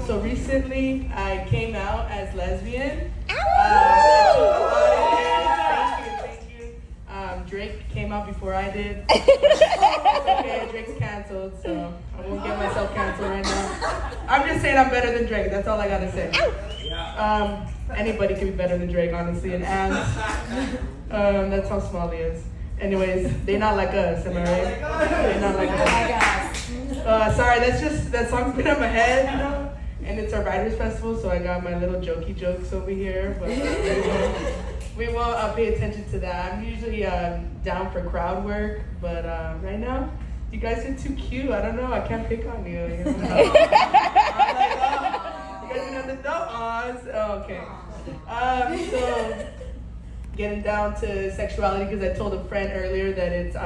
So recently I came out as lesbian. Thank you. Drake came out before I did. It's okay, Drake's canceled, so I won't get myself canceled right now. I'm just saying I'm better than Drake, that's all I gotta say. Anybody can be better than Drake, honestly, and ants. That's how small he is. Anyways, they not like us, am I right? They not like us. Sorry, that song's been in my head, you know? And it's our Writers Festival, so I got my little jokey jokes over here, but we won't pay attention to that. I'm usually down for crowd work, but right now, you guys are too cute. I don't know, I can't pick on you. You know? I'm like, oh, you guys are the dogs. Oh, okay. So, getting down to sexuality, because I told a friend earlier that it's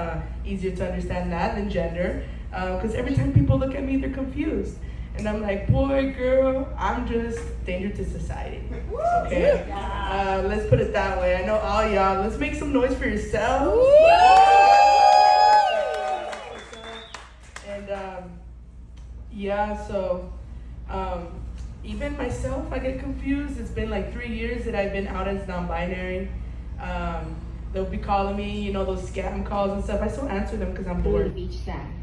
easier to understand that than gender. Because every time people look at me, they're confused. And I'm like, boy, girl, I'm just danger to society. Okay? Let's put it that way. I know all y'all. Let's make some noise for yourselves. And so even myself, I get confused. It's been like 3 years that I've been out as non-binary. They'll be calling me, you know, those scam calls and stuff. I still answer them because I'm bored. Beach sand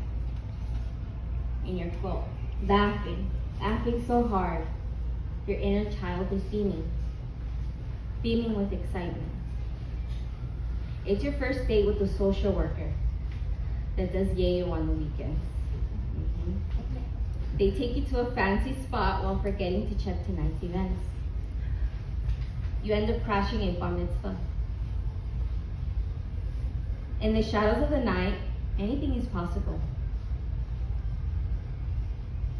in your quilt, laughing so hard. Your inner child is beaming with excitement. It's your first date with a social worker that does yayo on the weekends. They take you to a fancy spot while forgetting to check tonight's events. You end up crashing a bar mitzvah. In the shadows of the night, anything is possible.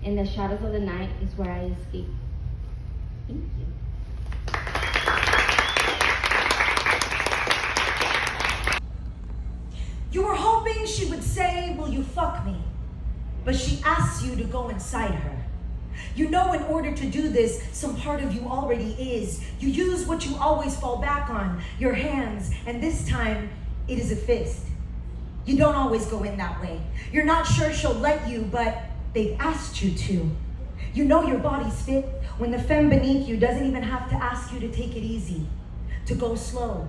In the shadows of the night is where I escape. Thank you. You were hoping she would say, "Will you fuck me?" But she asks you to go inside her. You know in order to do this, some part of you already is. You use what you always fall back on, your hands, and this time it is a fist. You don't always go in that way. You're not sure she'll let you, but they've asked you to. You know your body's fit when the femme beneath you doesn't even have to ask you to take it easy, to go slow.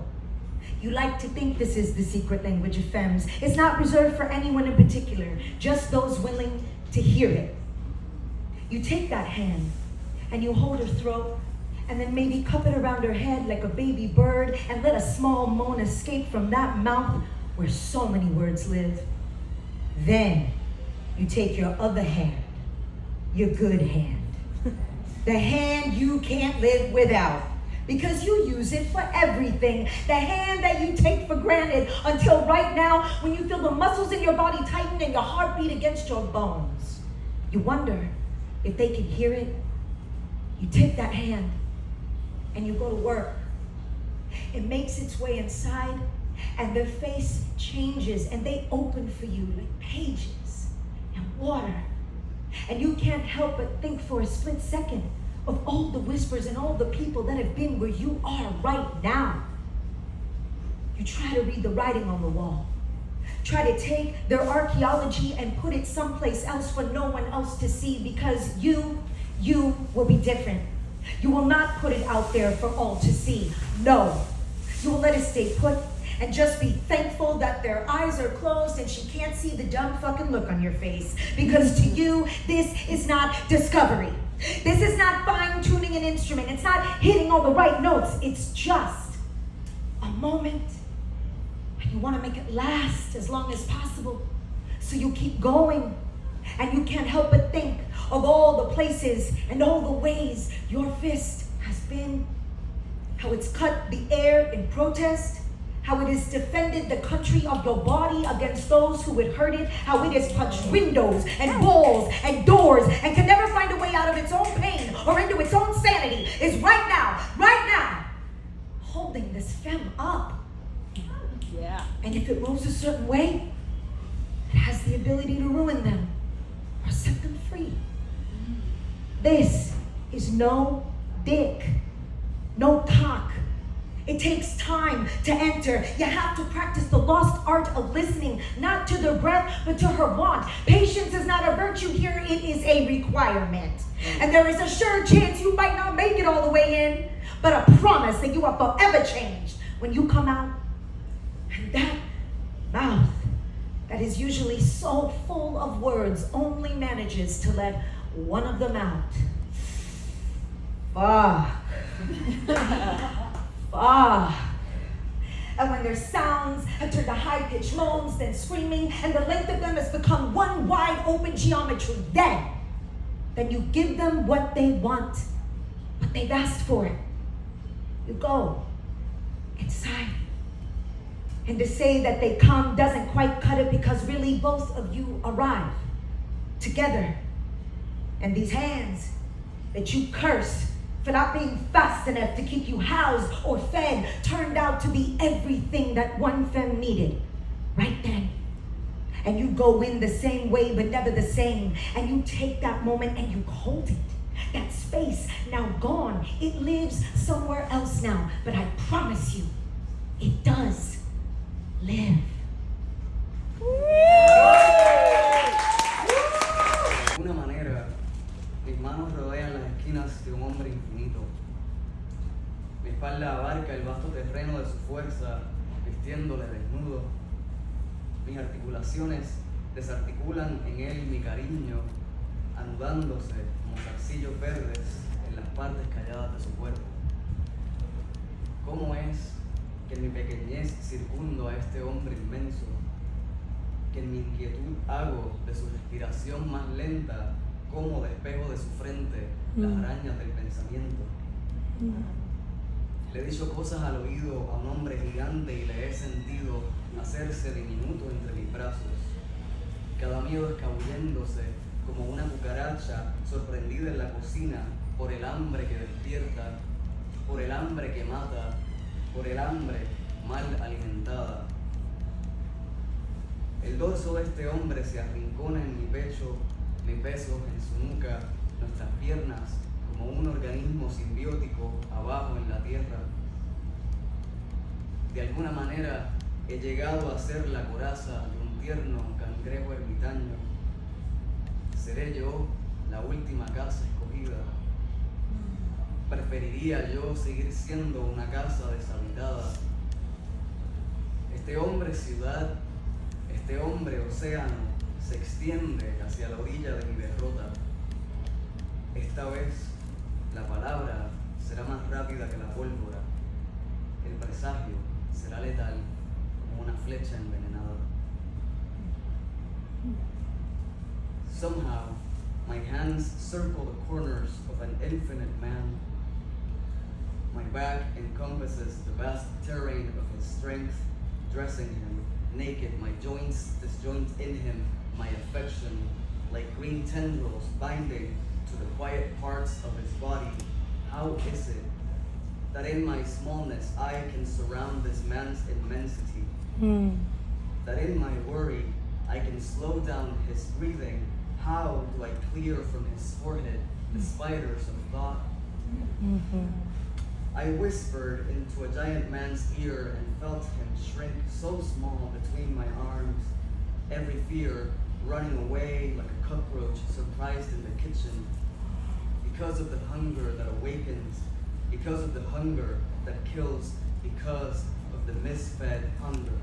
You like to think this is the secret language of femmes. It's not reserved for anyone in particular, just those willing to hear it. You take that hand and you hold her throat and then maybe cup it around her head like a baby bird and let a small moan escape from that mouth where so many words live. Then you take your other hand, your good hand, the hand you can't live without, because you use it for everything. The hand that you take for granted until right now when you feel the muscles in your body tighten and your heart beat against your bones. You wonder if they can hear it. You take that hand and you go to work. It makes its way inside and their face changes and they open for you like pages and water. And you can't help but think for a split second of all the whispers and all the people that have been where you are right now. You try to read the writing on the wall. Try to take their archaeology and put it someplace else for no one else to see, because you will be different. You will not put it out there for all to see. No, you will let it stay put and just be thankful that their eyes are closed and she can't see the dumb fucking look on your face. Because to you, this is not discovery. This is not fine-tuning an instrument. It's not hitting all the right notes. It's just a moment. And you want to make it last as long as possible. So you keep going. And you can't help but think of all the places and all the ways your fist has been. How it's cut the air in protest. How it has defended the country of your body against those who would hurt it. How it has punched windows and walls and doors and can never find a way out of its own pain or into its own sanity. Is right now, holding this femme up. Yeah. And if it moves a certain way, it has the ability to ruin them or set them free. This is no dick, no cock. It takes time to enter. You have to practice the lost art of listening, not to the breath, but to her want. Patience is not a virtue here, it is a requirement. And there is a sure chance you might not make it all the way in, but a promise that you are forever changed when you come out. And that mouth that is usually so full of words only manages to let one of them out. Fuck. Fuck. And when their sounds have turned to high-pitched moans, then screaming, and the length of them has become one wide open geometry, then you give them what they want, what they've asked for. You go inside. And to say that they come doesn't quite cut it, because really both of you arrive together. And these hands that you cursed for not being fast enough to keep you housed or fed turned out to be everything that one femme needed right then. And you go in the same way but never the same. And you take that moment and you hold it. That space now gone. It lives somewhere else now. But I promise you, it does live. De alguna manera, mis manos rodean las esquinas de un hombre infinito. Mi espalda abarca el vasto terreno de su fuerza, vistiéndole desnudo. Mis articulaciones desarticulan en él mi cariño, anudándose como zarcillos verdes en las partes calladas de su cuerpo. ¿Cómo es que en mi pequeñez circundo a este hombre inmenso? Que en mi inquietud hago de su respiración más lenta, como despejo de su frente las arañas del pensamiento. Le he dicho cosas al oído a un hombre gigante y le he sentido hacerse diminuto entre mis brazos. Cada miedo escabulléndose como una cucaracha sorprendida en la cocina por el hambre que despierta, por el hambre que mata, por el hambre mal alimentada. El dorso de este hombre se arrincona en mi pecho, mis besos en su nuca, nuestras piernas como un organismo simbiótico abajo en la tierra. De alguna manera he llegado a ser la coraza de un tierno cangrejo ermitaño. ¿Seré yo la última casa escogida? ¿Preferiría yo seguir siendo una casa deshabitada? Este hombre ciudad, este hombre océano, se extiende hacia la orilla de mi derrota. Esta vez la palabra será más rápida que la pólvora. El presagio será letal como una flecha envenenada. Somehow, my hands circle the corners of an infinite man. My back encompasses the vast terrain of his strength, dressing him naked, my joints disjoint in him, my affection, like green tendrils binding to the quiet parts of his body. How is it that in my smallness I can surround this man's immensity? That in my worry I can slow down his breathing? How do I clear from his forehead the spiders of thought? I whispered into a giant man's ear and felt him shrink so small between my arms, every fear running away like a cockroach surprised in the kitchen. Because of the hunger that awakens, because of the hunger that kills, because of the misfed hunger.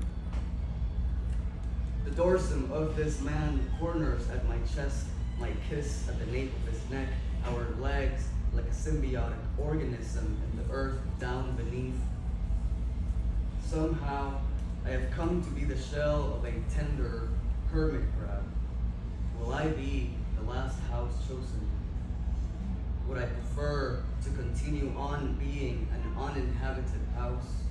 The dorsum of this man corners at my chest, my kiss at the nape of his neck, our legs like a symbiotic organism in the earth down beneath. Somehow, I have come to be the shell of a tender hermit crab. Will I be the last house chosen? Would I prefer to continue on being an uninhabited house?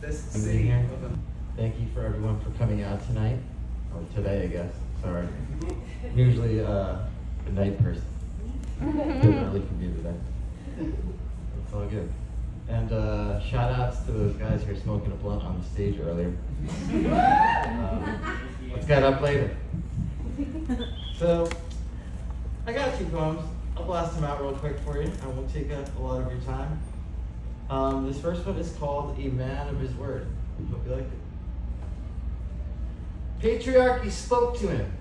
This city of a... Thank you for everyone for coming out tonight, or today I guess, sorry. Usually a night person. Didn't really can do today. It's all good. And shout outs to those guys who are smoking a blunt on the stage earlier. Let's get up later. So, I got 2 poems. I'll blast them out real quick for you. I won't take up a lot of your time. This first one is called A Man of His Word. Hope you like it. Patriarchy spoke to him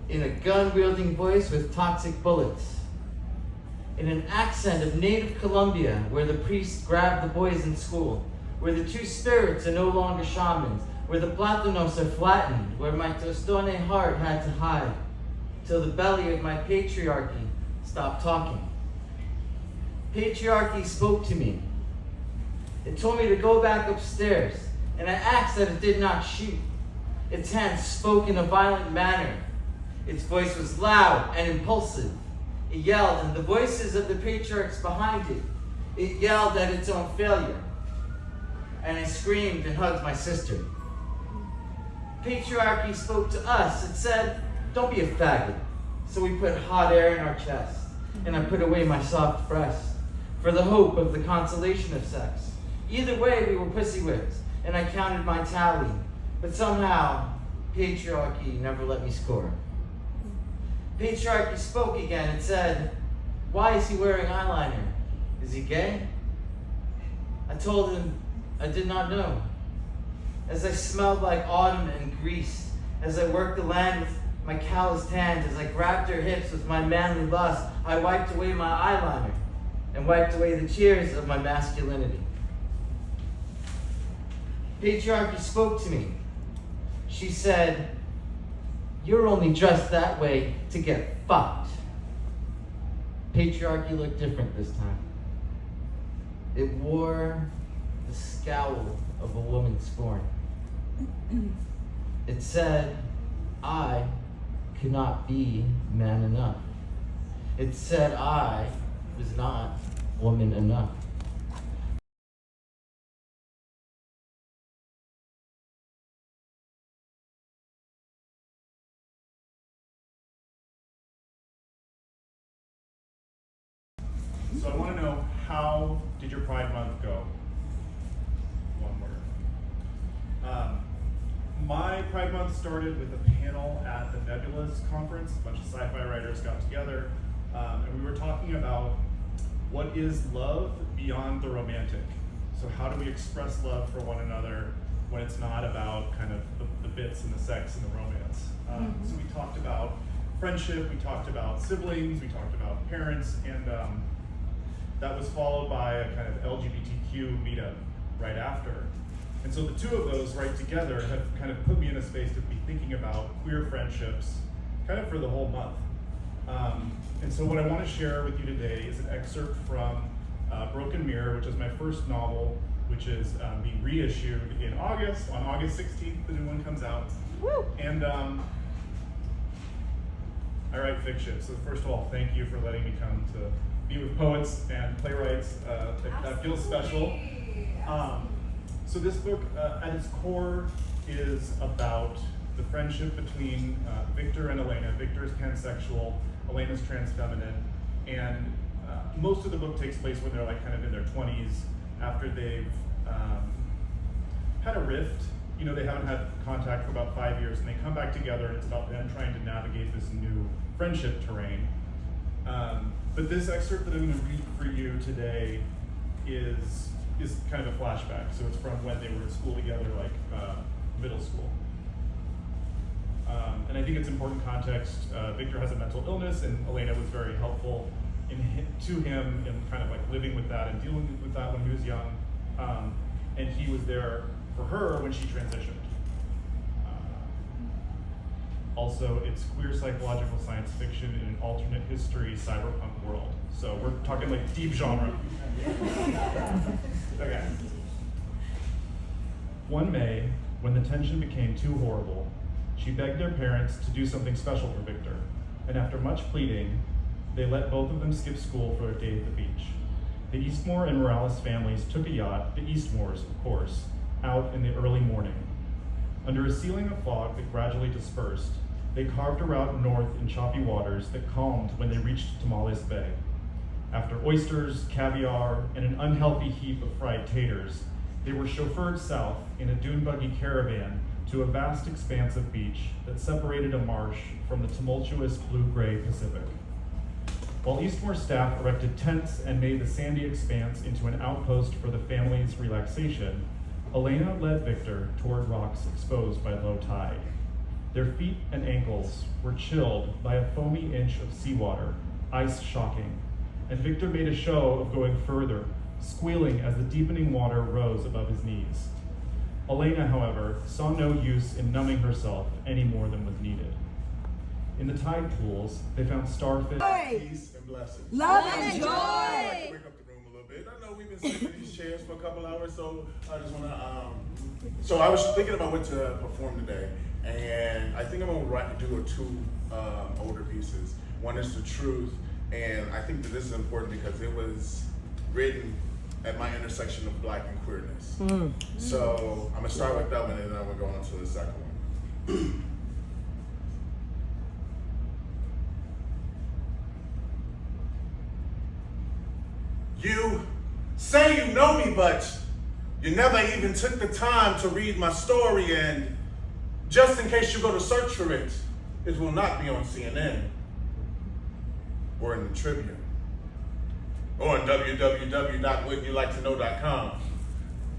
in a gun-wielding voice with toxic bullets, in an accent of native Colombia, where the priests grabbed the boys in school, where the two spirits are no longer shamans, where the plátanos are flattened, where my tostone heart had to hide, till the belly of my patriarchy stopped talking. Patriarchy spoke to me. It told me to go back upstairs, and I asked that it did not shoot. Its hands spoke in a violent manner. Its voice was loud and impulsive. It yelled, and the voices of the patriarchs behind it, it yelled at its own failure. And I screamed and hugged my sister. Patriarchy spoke to us. It said, don't be a faggot. So we put hot air in our chest, and I put away my soft breast for the hope of the consolation of sex. Either way, we were pussy whipped, and I counted my tally. But somehow, patriarchy never let me score. Patriarchy spoke again. It said, why is he wearing eyeliner? Is he gay? I told him I did not know. As I smelled like autumn and grease, as I worked the land with my calloused hands, as I grabbed her hips with my manly lust, I wiped away my eyeliner and wiped away the tears of my masculinity. Patriarchy spoke to me. She said, you're only dressed that way to get fucked. Patriarchy looked different this time. It wore the scowl of a woman's scorn. It said, I could not be man enough. It said I was not woman enough. So I want to know, how did your Pride Month go? One word. My Pride Month started with a panel at the Nebulas conference. A bunch of sci-fi writers got together, and we were talking about what is love beyond the romantic. So how do we express love for one another when it's not about kind of the bits and the sex and the romance? So we talked about friendship, we talked about siblings, we talked about parents, and that was followed by a kind of LGBTQ meetup right after. And so the two of those right together have kind of put me in a space to be thinking about queer friendships kind of for the whole month. And so what I want to share with you today is an excerpt from Broken Mirror, which is my first novel, which is being reissued in August. On August 16th, the new one comes out. Woo! And I write fiction. So first of all, thank you for letting me come to be with poets and playwrights. That feels special. So this book, at its core, is about the friendship between Victor and Elena. Victor is pansexual, Elena's transfeminine, and most of the book takes place when they're like kind of in their 20s, after they've had a rift. You know, they haven't had contact for about 5 years, and they come back together, and it's about them trying to navigate this new friendship terrain. But this excerpt that I'm going to read for you today is kind of a flashback. So it's from when they were in school together, like middle school. And I think it's important context. Victor has a mental illness, and Elena was very helpful to him in kind of like living with that and dealing with that when he was young. And he was there for her when she transitioned. Also, it's queer psychological science fiction in an alternate history cyberpunk world. So we're talking like deep genre. Okay. One May, when the tension became too horrible, she begged their parents to do something special for Victor, and after much pleading, they let both of them skip school for a day at the beach. The Eastmore and Morales families took a yacht, the Eastmores, of course, out in the early morning. Under a ceiling of fog that gradually dispersed, they carved a route north in choppy waters that calmed when they reached Tamales Bay. After oysters, caviar, and an unhealthy heap of fried taters, they were chauffeured south in a dune buggy caravan to a vast expanse of beach that separated a marsh from the tumultuous blue-gray Pacific. While Eastmore staff erected tents and made the sandy expanse into an outpost for the family's relaxation, Elena led Victor toward rocks exposed by low tide. Their feet and ankles were chilled by a foamy inch of seawater, ice shocking, and Victor made a show of going further, squealing as the deepening water rose above his knees. Elena, however, saw no use in numbing herself any more than was needed. In the tide pools, they found starfish. Peace and blessings. Love and I'd joy. like to break up the room a little bit. I know we've been sitting in these chairs for a couple hours, so I just want to. So I was thinking about what to perform today, and I think I'm gonna do two older pieces. One is The Truth, and I think that this is important because it was written at my intersection of Black and queerness. So I'm gonna start with that one, and then I'm gonna go on to the second one. You say you know me, but you never even took the time to read my story, and just in case you go to search for it, it will not be on CNN or in the Tribune or on www.wouldn'tyoulikeToknow.com.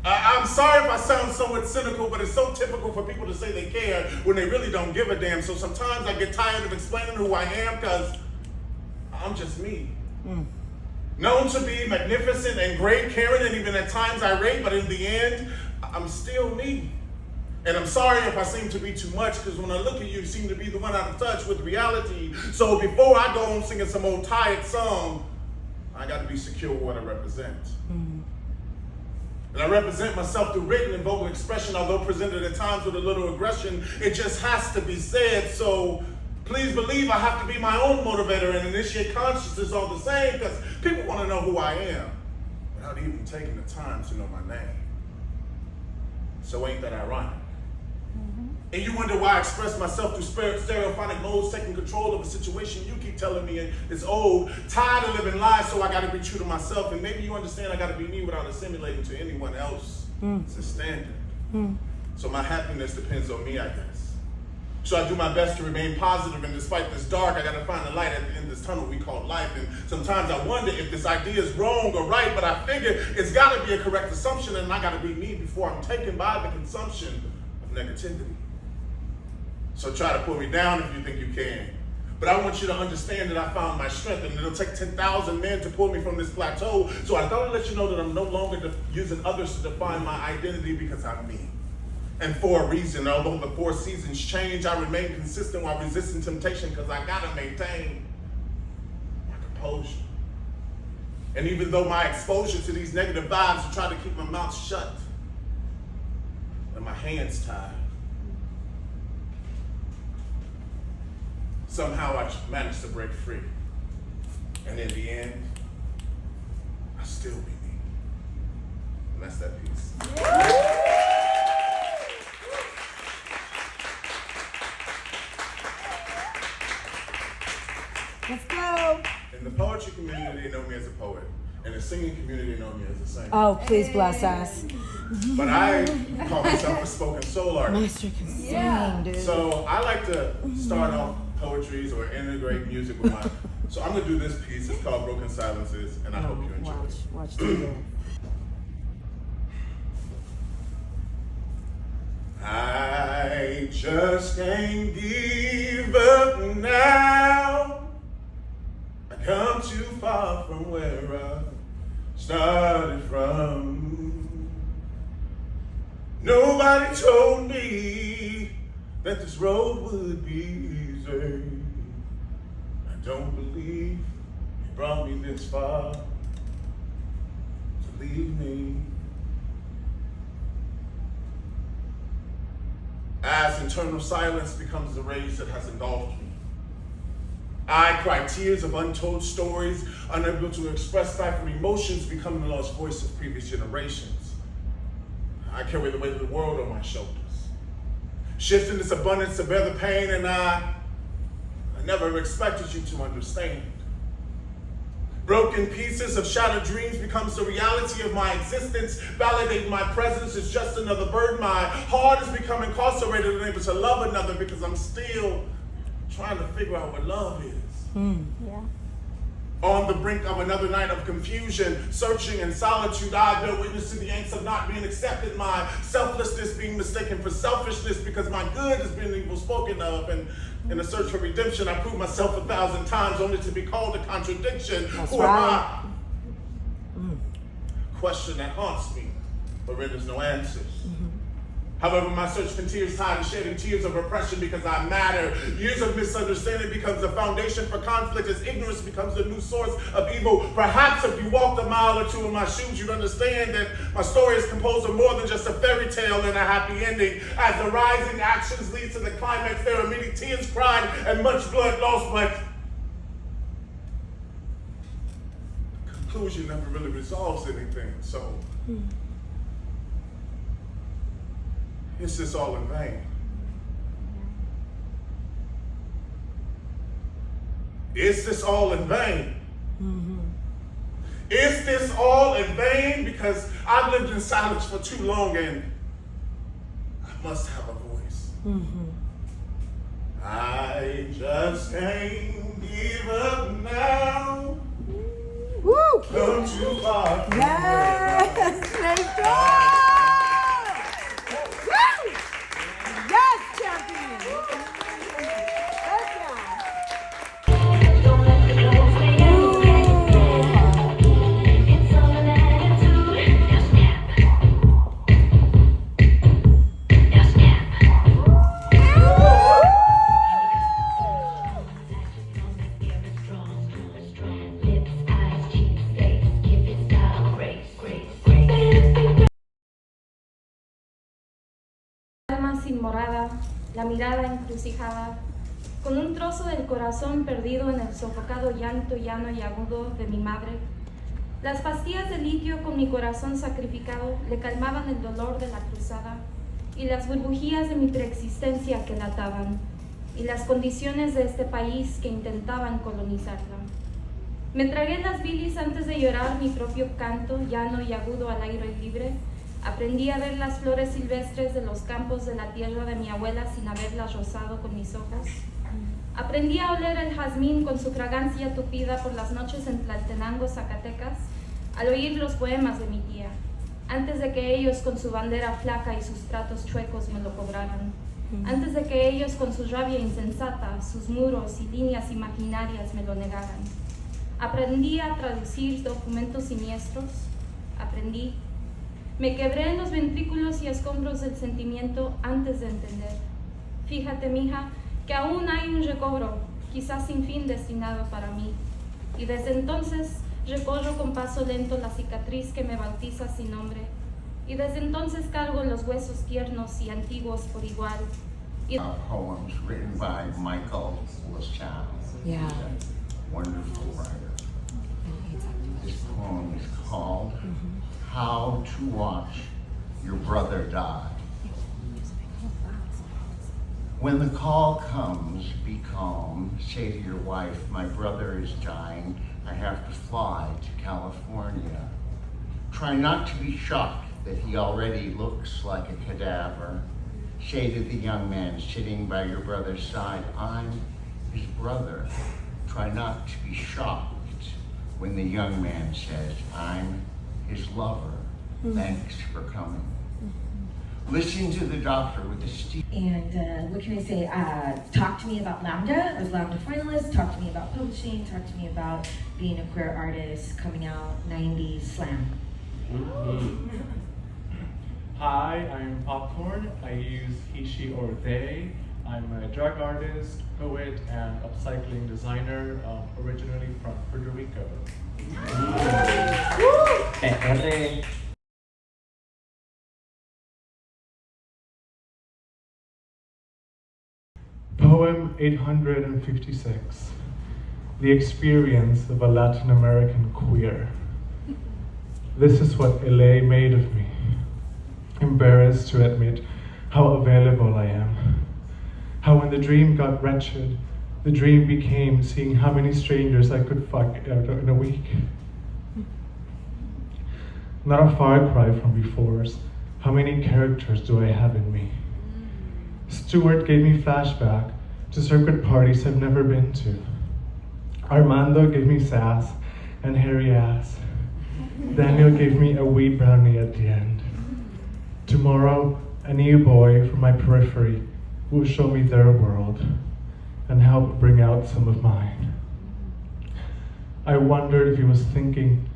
I'm sorry if I sound somewhat cynical, but it's so typical for people to say they care when they really don't give a damn. So sometimes I get tired of explaining who I am because I'm just me. Known to be magnificent and great, caring, and even at times irate, but in the end, I'm still me. And I'm sorry if I seem to be too much, because when I look at you, you seem to be the one out of touch with reality. So before I go on singing some old tired song, I got to be secure with what I represent. And I represent myself through written and vocal expression, although presented at times with a little aggression. It just has to be said. So please believe I have to be my own motivator and initiate consciousness all the same, because people want to know who I am without even taking the time to know my name. So ain't that ironic? And you wonder why I express myself through stereophonic modes, taking control of a situation you keep telling me is old, tired of living lies, so I gotta be true to myself. And maybe you understand I gotta be me without assimilating to anyone else. It's a standard. So my happiness depends on me, I guess. So I do my best to remain positive, and despite this dark, I gotta find a light at the end of this tunnel we call life. And sometimes I wonder if this idea is wrong or right, but I figure it's gotta be a correct assumption, and I gotta be me before I'm taken by the consumption of negativity. So try to pull me down if you think you can. But I want you to understand that I found my strength, and it'll take 10,000 men to pull me from this plateau. So I thought I'd let you know that I'm no longer using others to define my identity, because I'm me. And for a reason, although the 4 seasons change, I remain consistent while resisting temptation, because I gotta maintain my composure. And even though my exposure to these negative vibes will try to keep my mouth shut and my hands tied, somehow I managed to break free. And in the end, I still be me. And that's that piece. Let's go. In the poetry community, they know me as a poet. In the singing community, they know me as a singer. Oh, please bless us. But I call myself a spoken soul artist. Master can sing, dude. So I like to start off poetries or integrate music with my. So I'm gonna do this piece. It's called Broken Silences, and I hope you enjoy it. Watch the I just can't give up now. I come too far from where I started from. Nobody told me that this road would be easy. I don't believe you brought me this far to leave me. As internal silence becomes the rage that has engulfed me, I cry tears of untold stories, unable to express stifled emotions, becoming the lost voice of previous generations. I carry the weight of the world on my shoulders, shifting this abundance to bear the pain, and I never expected you to understand. Broken pieces of shattered dreams becomes the reality of my existence. Validating my presence is just another burden. My heart has become incarcerated, unable to love another, because I'm still trying to figure out what love is. Yeah. On the brink of another night of confusion, searching in solitude, I bear witness to the angst of not being accepted, my selflessness being mistaken for selfishness because my good has been evil spoken of, and in the search for redemption, I prove myself 1,000 times only to be called a contradiction. That's Who right. am I? Question that haunts me, but renders no answers. However, my search continues tied to shedding tears of oppression because I matter. Years of misunderstanding becomes the foundation for conflict as ignorance becomes the new source of evil. Perhaps if you walked a mile or two in my shoes, you'd understand that my story is composed of more than just a fairy tale and a happy ending. As the rising actions lead to the climax, there are many tears cried and much blood lost, but the conclusion never really resolves anything, so is this all in vain? Is this all in vain? Is this all in vain? Because I've lived in silence for too long and I must have a voice. I just can't give up now. Woo! Come too far. Yes! Let's go! Woo! Yes, champion! Let's go! Alma sin morada, la mirada encrucijada, con un trozo del corazón perdido en el sofocado llanto llano y agudo de mi madre. Las pastillas de litio con mi corazón sacrificado le calmaban el dolor de la cruzada y las burbujías de mi preexistencia que lataban y las condiciones de este país que intentaban colonizarla. Me tragué las bilis antes de llorar mi propio canto llano y agudo al aire libre. Aprendí a ver las flores silvestres de los campos de la tierra de mi abuela sin haberlas rozado con mis ojos. Aprendí a oler el jazmín con su fragancia tupida por las noches en Tlaltenango, Zacatecas, al oír los poemas de mi tía, antes de que ellos con su bandera flaca y sus tratos chuecos me lo cobraran, antes de que ellos con su rabia insensata, sus muros y líneas imaginarias me lo negaran. Aprendí a traducir documentos siniestros, aprendí. Me quebré en los ventrículos y escombros del sentimiento antes de entender. Fíjate, mija, que aún hay un recobro, quizás sin fin destinado para mí. Y desde entonces recorro con paso lento la cicatriz que me bautiza sin nombre. Y desde entonces cargo los huesos tiernos y antiguos por igual. Y Poems written by Michael Lachance. Yeah. Wonderful writer. This poem is called How to Watch Your Brother Die. When the call comes, be calm. Say to your wife, my brother is dying. I have to fly to California. Try not to be shocked that he already looks like a cadaver. Say to the young man sitting by your brother's side, I'm his brother. Try not to be shocked when the young man says, I'm his lover. Thanks for coming. Listen to the doctor with the steep. And what can I say? Talk to me about Lambda. I was Lambda finalist. Talk to me about publishing. Talk to me about being a queer artist, coming out, 90s slam. Hi, I'm Popcorn. I use he, she, or they. I'm a drag artist, poet, and upcycling designer, originally from Puerto Rico. Poem 856. The experience of a Latin American queer. This is what LA made of me. Embarrassed to admit how available I am. How when the dream got wretched, the dream became seeing how many strangers I could fuck in a week. Not a far cry from before's. How many characters do I have in me? Stuart gave me flashback to circuit parties I've never been to. Armando gave me sass and hairy ass. Daniel gave me a weed brownie at the end. Tomorrow, a new boy from my periphery will show me their world and help bring out some of mine. I wondered if he was thinking